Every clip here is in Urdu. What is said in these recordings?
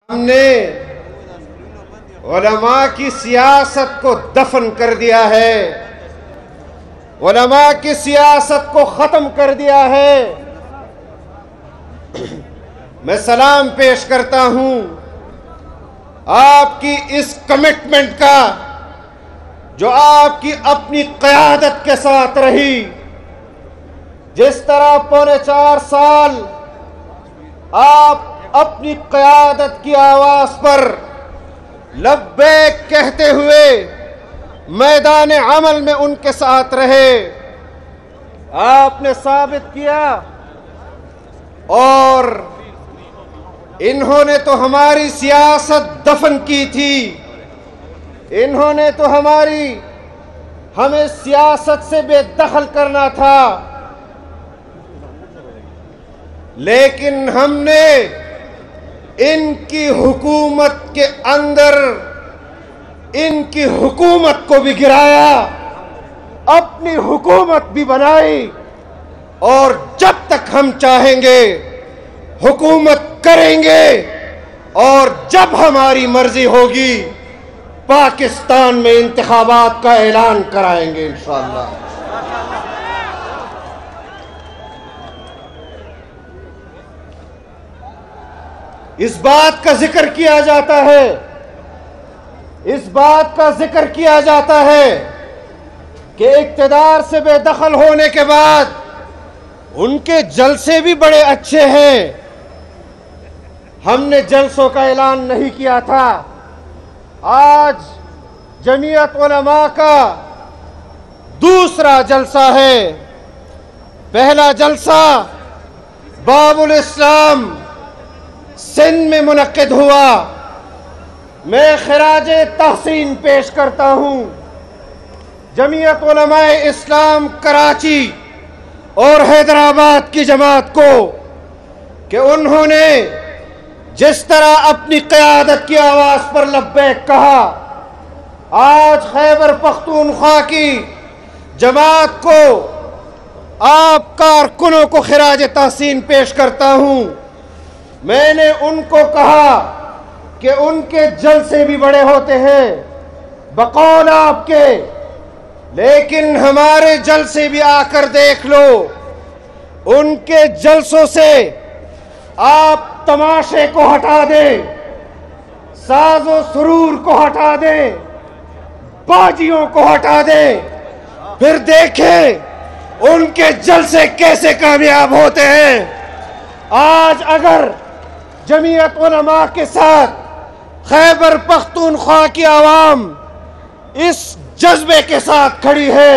ہم نے علماء کی سیاست کو دفن کر دیا ہے، علماء کی سیاست کو ختم کر دیا ہے۔ میں سلام پیش کرتا ہوں آپ کی اس کمٹمنٹ کا جو آپ کی اپنی قیادت کے ساتھ رہی۔ جس طرح پونے 4 سال آپ اپنی قیادت کی آواز پر لبیک کہتے ہوئے میدان عمل میں ان کے ساتھ رہے، آپ نے ثابت کیا، اور انہوں نے تو ہماری سیاست دفن کی تھی، انہوں نے تو ہمیں سیاست سے بے دخل کرنا تھا، لیکن ہم نے ان کی حکومت کے اندر ان کی حکومت کو بھی گرایا، اپنی حکومت بھی بنائی، اور جب تک ہم چاہیں گے حکومت کریں گے، اور جب ہماری مرضی ہوگی پاکستان میں انتخابات کا اعلان کرائیں گے انشاءاللہ۔ اس بات کا ذکر کیا جاتا ہے، اس بات کا ذکر کیا جاتا ہے کہ اقتدار سے بے دخل ہونے کے بعد ان کے جلسے بھی بڑے اچھے ہیں۔ ہم نے جلسوں کا اعلان نہیں کیا تھا، آج جمعیت علماء کا دوسرا جلسہ ہے۔ پہلا جلسہ باب الاسلام سندھ میں منعقد ہوا۔ میں خراج تحسین پیش کرتا ہوں جمعیت علماء اسلام کراچی اور حیدرآباد کی جماعت کو کہ انہوں نے جس طرح اپنی قیادت کی آواز پر لبیک کہا، آج خیبر پختونخوا کی جماعت کو، آپ کارکنوں کو خراج تحسین پیش کرتا ہوں۔ میں نے ان کو کہا کہ ان کے جلسے بھی بڑے ہوتے ہیں بقول آپ کے، لیکن ہمارے جلسے بھی آ کر دیکھ لو۔ ان کے جلسوں سے آپ تماشے کو ہٹا دیں، ساز و سرور کو ہٹا دیں، باجیوں کو ہٹا دیں، پھر دیکھیں ان کے جلسے کیسے کامیاب ہوتے ہیں۔ آج اگر جمعیت علماء کے ساتھ خیبر پختونخوا کی عوام اس جذبے کے ساتھ کھڑی ہے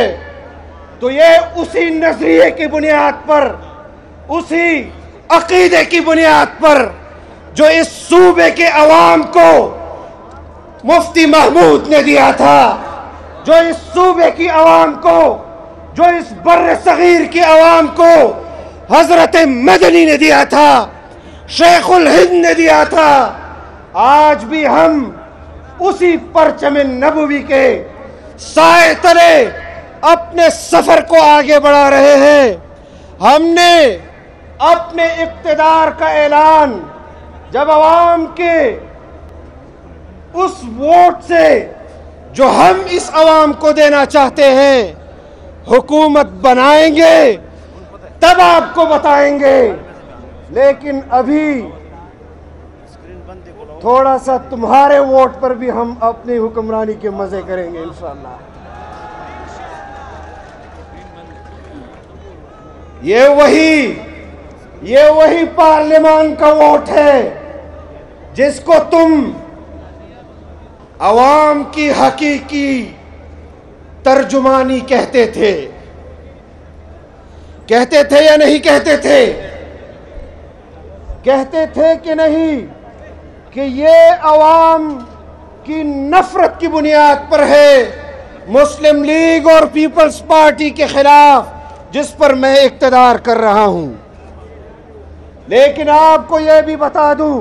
تو یہ اسی نظریے کی بنیاد پر، اسی عقیدے کی بنیاد پر جو اس صوبے کے عوام کو مفتی محمود نے دیا تھا، جو اس صوبے کی عوام کو، جو اس بر صغیر کی عوام کو حضرت مدنی نے دیا تھا، شیخ الہند نے دیا تھا، آج بھی ہم اسی پرچم نبوی کے سائے تلے اپنے سفر کو آگے بڑھا رہے ہیں۔ ہم نے اپنے اقتدار کا اعلان جب عوام کے اس ووٹ سے جو ہم اس عوام کو دینا چاہتے ہیں حکومت بنائیں گے تب آپ کو بتائیں گے، لیکن ابھی تھوڑا سا تمہارے ووٹ پر بھی ہم اپنی حکمرانی کے مزے کریں گے انشاءاللہ۔ یہ وہی پارلیمان کا ووٹ ہے جس کو تم عوام کی حقیقی ترجمانی کہتے تھے یا نہیں کہتے تھے؟ کہتے تھے کہ نہیں کہ یہ عوام کی نفرت کی بنیاد پر ہے مسلم لیگ اور پیپلز پارٹی کے خلاف جس پر میں اقتدار کر رہا ہوں۔ لیکن آپ کو یہ بھی بتا دوں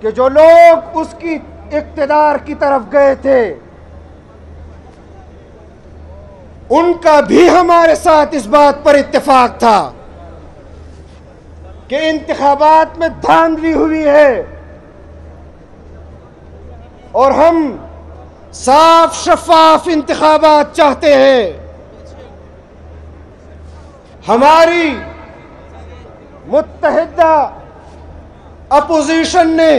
کہ جو لوگ اس کی اقتدار کی طرف گئے تھے ان کا بھی ہمارے ساتھ اس بات پر اتفاق تھا کہ انتخابات میں دھاندلی ہوئی ہے، اور ہم صاف شفاف انتخابات چاہتے ہیں۔ ہماری متحدہ اپوزیشن نے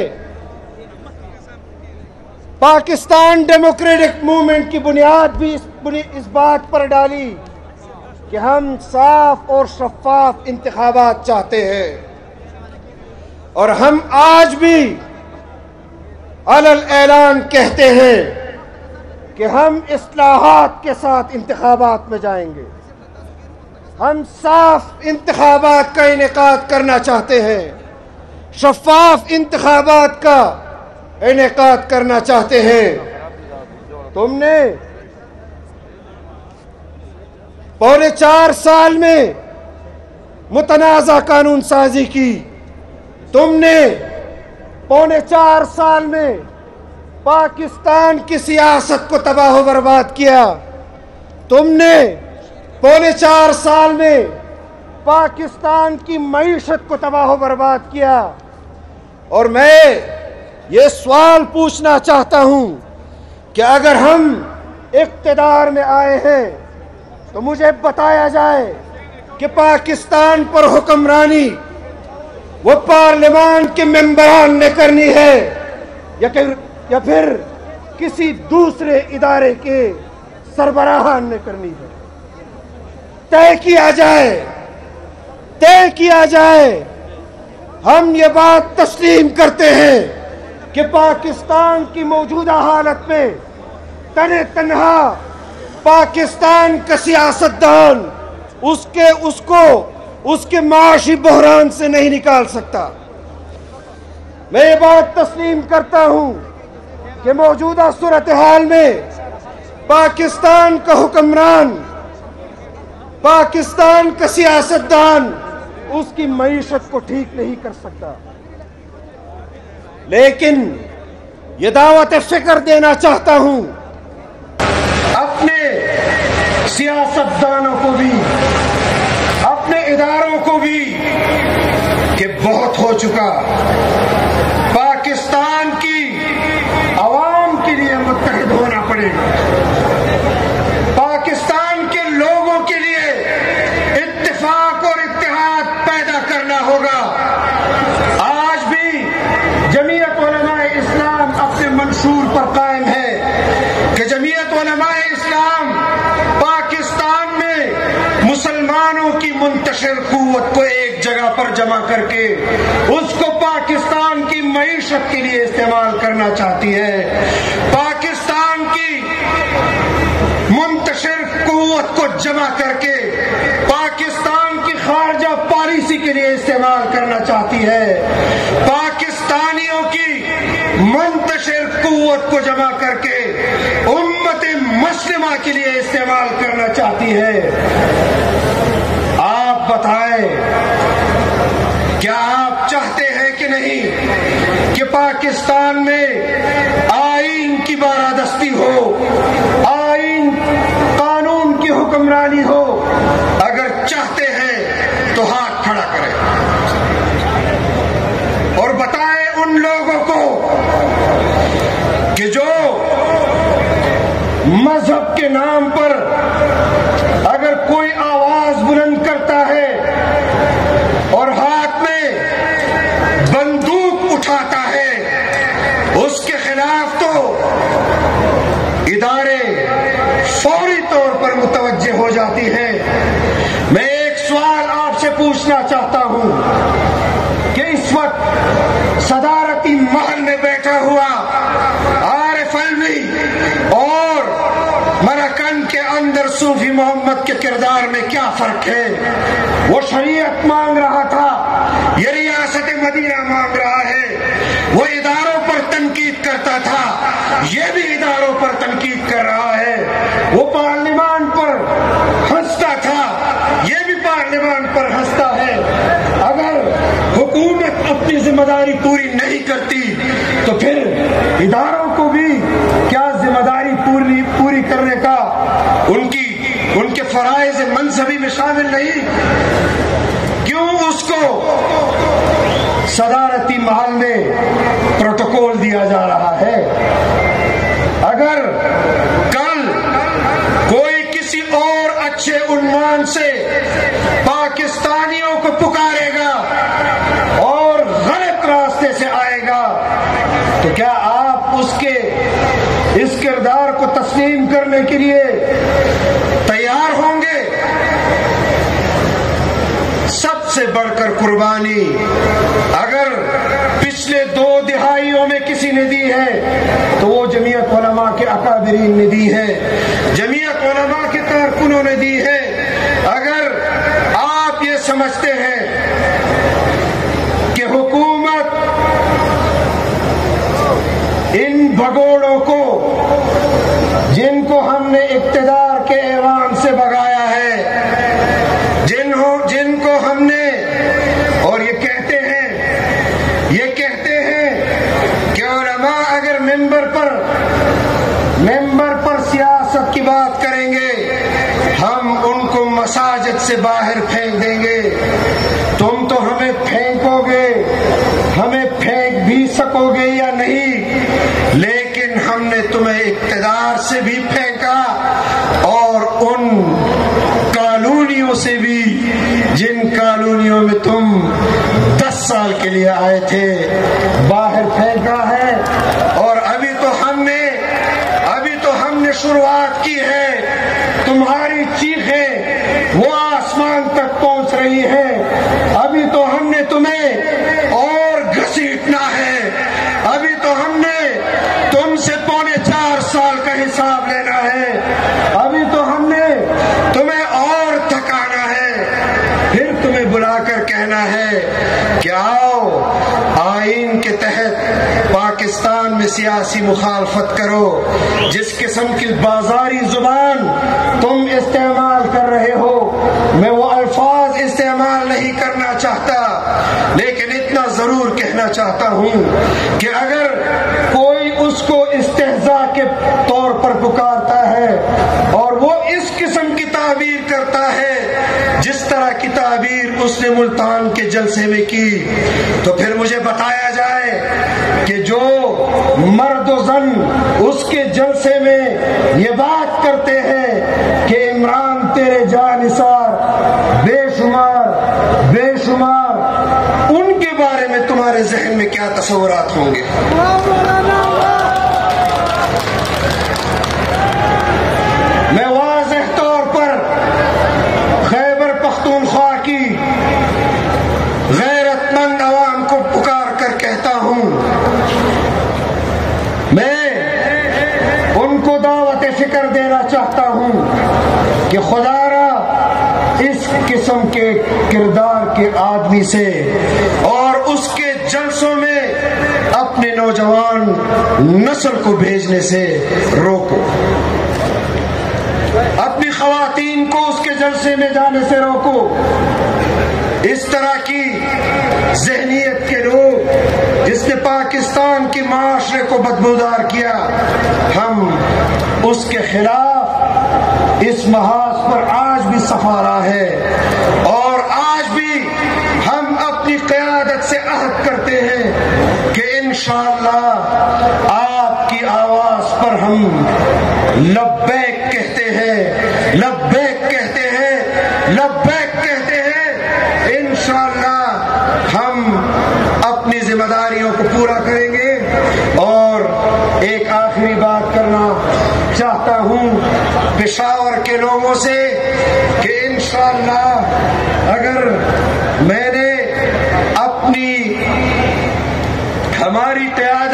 پاکستان ڈیموکریٹک موومنٹ کی بنیاد بھی اس بات پر ڈالی کہ ہم صاف اور شفاف انتخابات چاہتے ہیں، اور ہم آج بھی علی الاعلان کہتے ہیں کہ ہم اصلاحات کے ساتھ انتخابات میں جائیں گے۔ ہم صاف انتخابات کا انعقاد کرنا چاہتے ہیں، شفاف انتخابات کا انعقاد کرنا چاہتے ہیں۔ تم نے 4.25 سال میں متنازع قانون سازی کی، تم نے 4.25 سال میں پاکستان کی سیاست کو تباہ و برباد کیا، تم نے 4.25 سال میں پاکستان کی معیشت کو تباہ و برباد کیا۔ اور میں یہ سوال پوچھنا چاہتا ہوں کہ اگر ہم اقتدار میں آئے ہیں تو مجھے بتایا جائے کہ پاکستان پر حکمرانی وہ پارلیمان کے ممبران نے کرنی ہے یا پھر کسی دوسرے ادارے کے سربراہان نے کرنی ہے۔ طے کیا جائے۔ ہم یہ بات تسلیم کرتے ہیں کہ پاکستان کی موجودہ حالت میں تنہا پاکستان کا سیاستدان اس کے معاشی بحران سے نہیں نکال سکتا۔ میں یہ بات تسلیم کرتا ہوں کہ موجودہ صورتحال میں پاکستان کا حکمران، پاکستان کا سیاستدان اس کی معیشت کو ٹھیک نہیں کر سکتا، لیکن یہ دعوت فکر دینا چاہتا ہوں اپنے سیاستدانوں کو بھی، اپنے اداروں کو بھی، کہ بہت ہو چکا۔ پاکستان کی عوام کے لیے متحد ہونا پڑے گا، پاکستان کے لوگوں کے لیے اتفاق اور اتحاد پیدا کرنا ہوگا۔ آج بھی جمعیت علماء اسلام اپنے منشور پر قائم ہے کہ جمعیت علماء اسلام پاکستان میں مسلمانوں کی منتشر قوت کو ایک جگہ پر جمع کر کے اس کو پاکستان کی معیشت کے لیے استعمال کرنا چاہتی ہے، پاکستان کی منتشر قوت کو جمع کر کے پاکستان کی خارجہ پالیسی کے لیے استعمال کرنا چاہتی ہے، پاکستانیوں کی منتشر قوت کو جمع کر کے امت مسلمہ کے لیے استعمال کرنا چاہتی ہے۔ آپ بتائیں، کیا آپ چاہتے ہیں کہ نہیں کہ پاکستان میں آئین کی بالادستی ہو، آئین قانون کی حکمرانی ہو؟ اگر چاہتے ہیں تو ہاتھ کھڑا کریں اور بتائیں ان لوگوں کو کہ جو مذہب کے نام پر اگر کوئی آواز بلند کرتا ہے اور ہاتھ میں بندوق اٹھاتا ہے، اس کے خلاف تو ادارے فوری طور پر متوجہ ہو جاتی ہیں۔ میں ایک سوال آپ سے پوچھنا چاہتا ہوں کہ اس وقت صدارتی محل میں بیٹھا ہوا عارف علوی اور مراکن کے اندر صوفی محمد کے کردار میں کیا فرق ہے؟ وہ شریعت مانگ رہا تھا، یہ ریاست مدینہ مانگ رہا ہے، وہ اداروں پر تنقید کرتا تھا، یہ بھی اداروں پر تنقید کر رہا ہے، وہ پارلیمان پر ہنستا تھا، یہ بھی پارلیمان پر ہنستا ہے۔ اگر حکومت اپنی ذمہ داری پوری نہیں کرتی تو پھر اداروں کو بھی کیا ذمہ داری پوری کرنے کا ان کے فرائض منصبی میں شامل نہیں؟ کیوں اس کو صدارتی محل میں پروٹوکول دیا جا رہا ہے؟ تو کیا آپ اس کردار کو تسلیم کرنے کے لیے تیار ہوں گے؟ سب سے بڑھ کر قربانی اگر پچھلے 2 دہائیوں میں کسی نے دی ہے تو وہ جمعیت علماء کے اکابرین نے دی ہے، جمعیت علماء کے کارکنوں نے دی ہے۔ اگر آپ یہ سمجھتے ہیں کہ حکومت ان بھگوڑوں کو جن کو ہم نے اقتدار کے ایوان سے بھگایا ہے، جن کو ہم نے، اور یہ کہتے ہیں کہ علماء اگر ممبر پر سیاست کی بات کریں گے ہم ان کو مساجد سے باہر پھینک دیں گے۔ تم تو ہمیں پھینکو گے، ہمیں پھینک بھی سکو گے یا نہیں، لیکن ہم نے تمہیں اقتدار سے بھی پھینکا اور ان کالونیوں سے بھی جن کالونیوں میں تم 10 سال کے لیے آئے تھے باہر پھینکا ہے۔ اور ابھی تو ہم نے شروعات کی ہے، تمہاری چیخیں وہ آسمان تک پہنچ رہی ہیں، ابھی تو ہم نے تمہیں اور گھسیٹنا ہے، ابھی تو ہم نے تم سے 4.25 سال کا حساب لینا ہے، ابھی تو ہم نے تمہیں اور تھکانا ہے، پھر تمہیں بلا کر کہنا ہے کہ آؤ آئین کے تحت پاکستان میں سیاسی مخالفت کرو۔ جس قسم کی بازاری زبان تم استعمال کر رہے ہو، میں وہ الفاظ استعمال نہیں کرنا چاہتا، لیکن اتنا ضرور کہنا چاہتا ہوں کہ اگر کوئی اس کو استہزاء کے طور پر پکارتا ہے اور وہ اس قسم کی تعبیر کرتا ہے جس طرح کی تعبیر اس نے ملتان کے جلسے میں کی، تو پھر مجھے بتایا جائے کہ جو مرد و زن اس کے جلسے میں یہ بات کرتے ہیں کہ عمران تیرے جانثار بے شمار، ان کے بارے میں تمہارے ذہن میں کیا تصورات ہوں گے؟ میں واضح طور پر خیبر پختونخوا کی غیرت مند عوام کو پکار کر کہتا ہوں، میں ان کو دعوت فکر دینا چاہتا ہوں کہ خدا را اس قسم کے کردار کے آدمی سے اور اس کے جلسوں میں اپنے نوجوان نسل کو بھیجنے سے روکو، اپنی خواتین کو اس کے جلسے میں جانے سے روکو۔ اس طرح کی ذہنیت کے لوگ جس نے پاکستان کے معاشرے کو بدبودار کیا، ہم اس کے خلاف اس محاذ پر آج بھی سفارا ہے، اور آج بھی ہم اپنی قیادت سے عہد کرتے ہیں کہ انشاءاللہ آپ کی آواز پر ہم لبیک کہتے ہیں، لبیک کہتے ہیں، لبیک کہتے ہیں، انشاءاللہ ہم اپنی ذمہ داریوں کو پورا کریں گے۔ اور ایک آخری بات کرنا چاہتا ہوں پشاور کے لوگوں سے کہ انشاءاللہ اگر میں نے ہماری تیاری